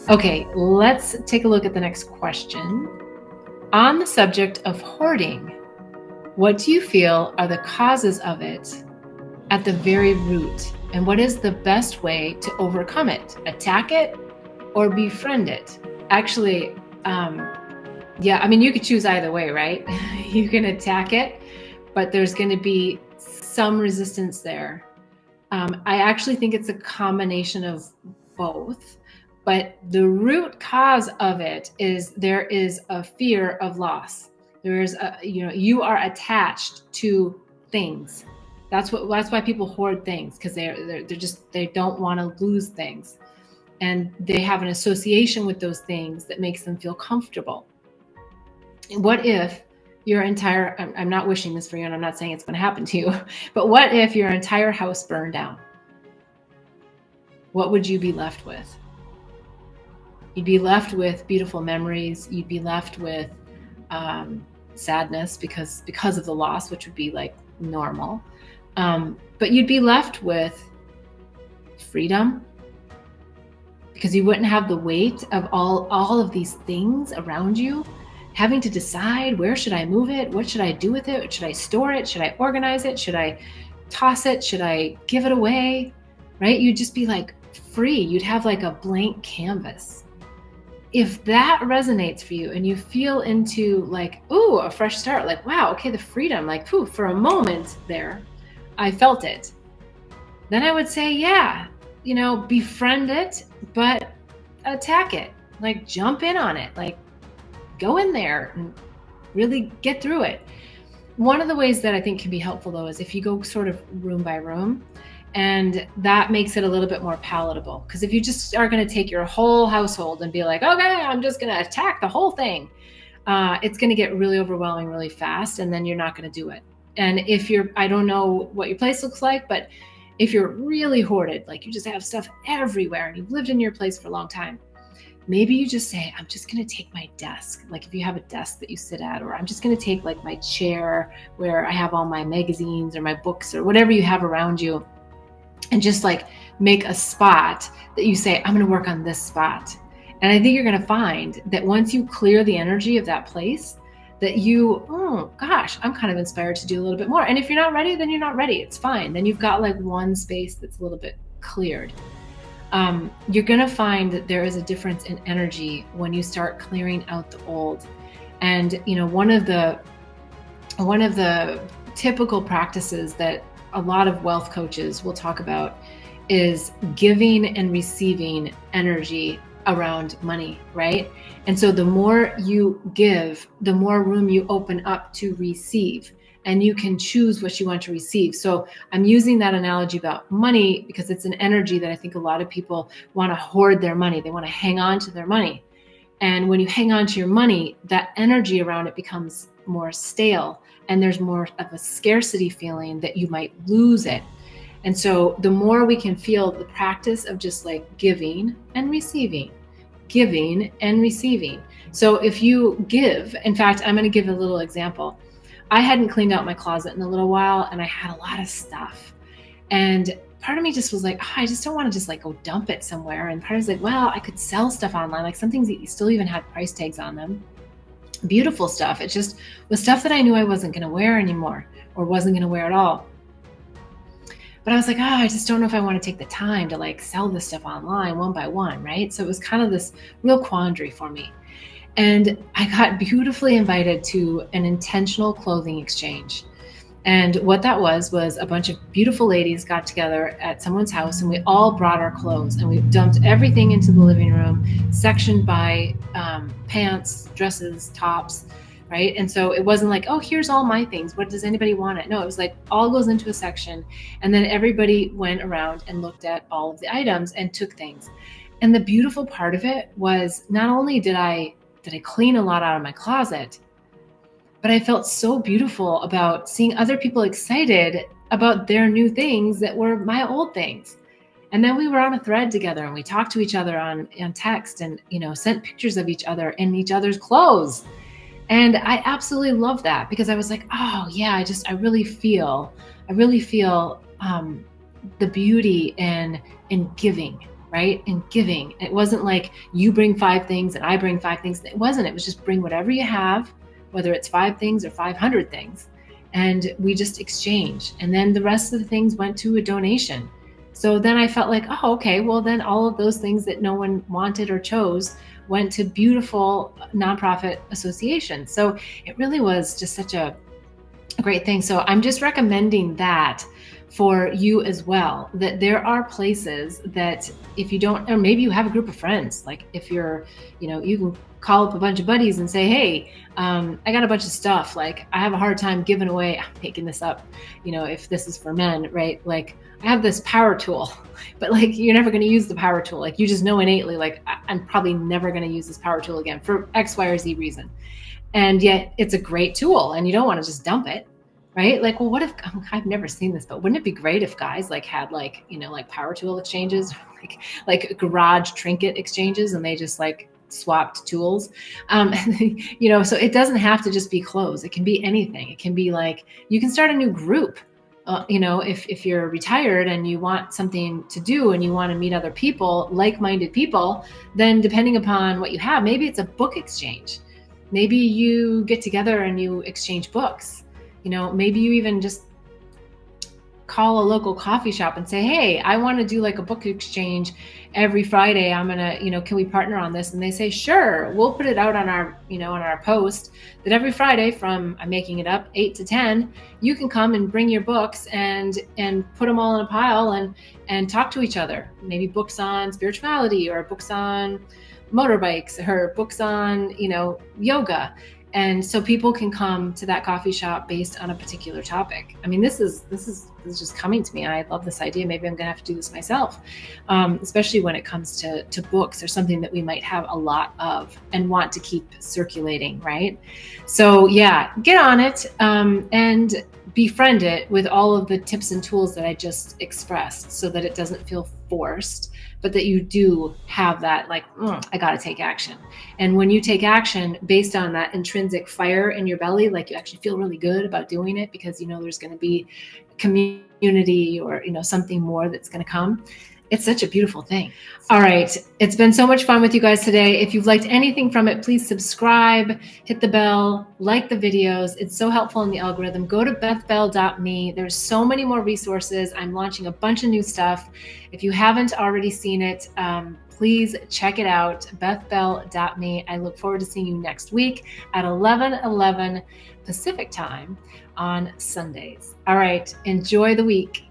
Okay, let's take a look at the next question. On the subject of hoarding, what do you feel are the causes of it at the very root? And what is the best way to overcome it? Attack it or befriend it? Actually, yeah, I mean, you could choose either way, right? You can attack it, but there's going to be some resistance there. I actually think it's a combination of both, but the root cause of it is there is a fear of loss. There is a, you are attached to things. That's why people hoard things, because they don't want to lose things, and they have an association with those things that makes them feel comfortable. What if your entire, I'm not wishing this for you, and I'm not saying it's going to happen to you, but what if your entire house burned down? What would you be left with? You'd be left with beautiful memories. You'd be left with sadness because of the loss, which would be like normal. But you'd be left with freedom, because you wouldn't have the weight of all of these things around you, having to decide, where should I move it? What should I do with it? Should I store it? Should I organize it? Should I toss it? Should I give it away? Right? You'd just be like free. You'd have like a blank canvas. If that resonates for you and you feel into like, ooh, a fresh start, like, wow, okay, the freedom, like, poof, for a moment there, I felt it. Then I would say, yeah, befriend it, but attack it, like jump in on it, like go in there and really get through it. One of the ways that I think can be helpful though is if you go sort of room by room, and that makes it a little bit more palatable. Because if you just are going to take your whole household and be like, okay, I'm just going to attack the whole thing, it's going to get really overwhelming really fast, and then you're not going to do it. And if I don't know what your place looks like, but if you're really hoarded, like you just have stuff everywhere and you've lived in your place for a long time, maybe you just say, I'm just going to take my desk. Like if you have a desk that you sit at, or I'm just going to take like my chair where I have all my magazines or my books or whatever you have around you, and just like make a spot that you say, I'm going to work on this spot. And I think you're going to find that once you clear the energy of that place, that oh gosh, I'm kind of inspired to do a little bit more. And if you're not ready, then you're not ready. It's fine. Then you've got like one space that's a little bit cleared. You're going to find that there is a difference in energy when you start clearing out the old. And, one of the typical practices that a lot of wealth coaches will talk about is giving and receiving energy around money, right? And so the more you give, the more room you open up to receive, and you can choose what you want to receive. So I'm using that analogy about money because it's an energy that I think a lot of people want to hoard their money. They want to hang on to their money. And when you hang on to your money, that energy around it becomes more stale, and there's more of a scarcity feeling that you might lose it. And so the more we can feel the practice of just like giving and receiving. So if you give, in fact, I'm going to give a little example. I hadn't cleaned out my closet in a little while, and I had a lot of stuff. And part of me just was like, I just don't want to just like go dump it somewhere. And part of me was like, well, I could sell stuff online, like some things that still even had price tags on them. Beautiful stuff. It just was stuff that I knew I wasn't going to wear anymore, or wasn't going to wear at all. But I was like, I just don't know if I want to take the time to like sell this stuff online one by one, right? So it was kind of this real quandary for me. And I got beautifully invited to an intentional clothing exchange. And what that was a bunch of beautiful ladies got together at someone's house, and we all brought our clothes, and we dumped everything into the living room, sectioned by pants, dresses, tops, right? And so it wasn't like, oh, here's all my things. What does anybody want it? No, it was like all goes into a section, and then everybody went around and looked at all of the items and took things. And the beautiful part of it was not only did I clean a lot out of my closet, but I felt so beautiful about seeing other people excited about their new things that were my old things. And then we were on a thread together, and we talked to each other on text, and, sent pictures of each other in each other's clothes. And I absolutely love that, because I was like, oh yeah, I really feel the beauty in giving, right? And giving. It wasn't like you bring 5 things and I bring 5 things. It wasn't. It was just bring whatever you have, whether it's 5 things or 500 things. And we just exchange. And then the rest of the things went to a donation. So then I felt like, oh, okay, well, then all of those things that no one wanted or chose went to beautiful nonprofit associations. So it really was just such a great thing. So I'm just recommending that for you as well, that there are places that if you don't, or maybe you have a group of friends, like if you're, you can call up a bunch of buddies and say, hey, I got a bunch of stuff. Like I have a hard time giving away, I'm making this up, if this is for men, right? Like I have this power tool, but like, you're never going to use the power tool. Like you just know innately, like I'm probably never going to use this power tool again for X, Y, or Z reason. And yet it's a great tool and you don't want to just dump it. Right? Like, well, what if, I've never seen this, but wouldn't it be great if guys like had like, like power tool exchanges, like garage trinket exchanges, and they just like swapped tools. So it doesn't have to just be clothes. It can be anything. It can be like, you can start a new group. If you're retired and you want something to do and you want to meet other people, like-minded people, then depending upon what you have, maybe it's a book exchange. Maybe you get together and you exchange books. Maybe you even just call a local coffee shop and say, hey, I want to do like a book exchange every Friday. I'm going to, can we partner on this? And they say, sure, we'll put it out on our, on our post that every Friday from, I'm making it up, 8 to 10, you can come and bring your books and put them all in a pile and talk to each other. Maybe books on spirituality or books on motorbikes or books on, yoga. And so people can come to that coffee shop based on a particular topic. I mean, this is just coming to me. I love this idea. Maybe I'm going to have to do this myself, especially when it comes to books or something that we might have a lot of and want to keep circulating, right? So yeah, get on it and befriend it with all of the tips and tools that I just expressed so that it doesn't feel forced, but that you do have that like, I got to take action. And when you take action based on that intrinsic fire in your belly, like you actually feel really good about doing it because there's going to be community or, something more that's going to come. It's such a beautiful thing. All right. It's been so much fun with you guys today. If you've liked anything from it, please subscribe, hit the bell, like the videos. It's so helpful in the algorithm. Go to bethbell.me. There's so many more resources. I'm launching a bunch of new stuff. If you haven't already seen it, please check it out, bethbell.me. I look forward to seeing you next week at 11:11 Pacific time on Sundays. All right. Enjoy the week.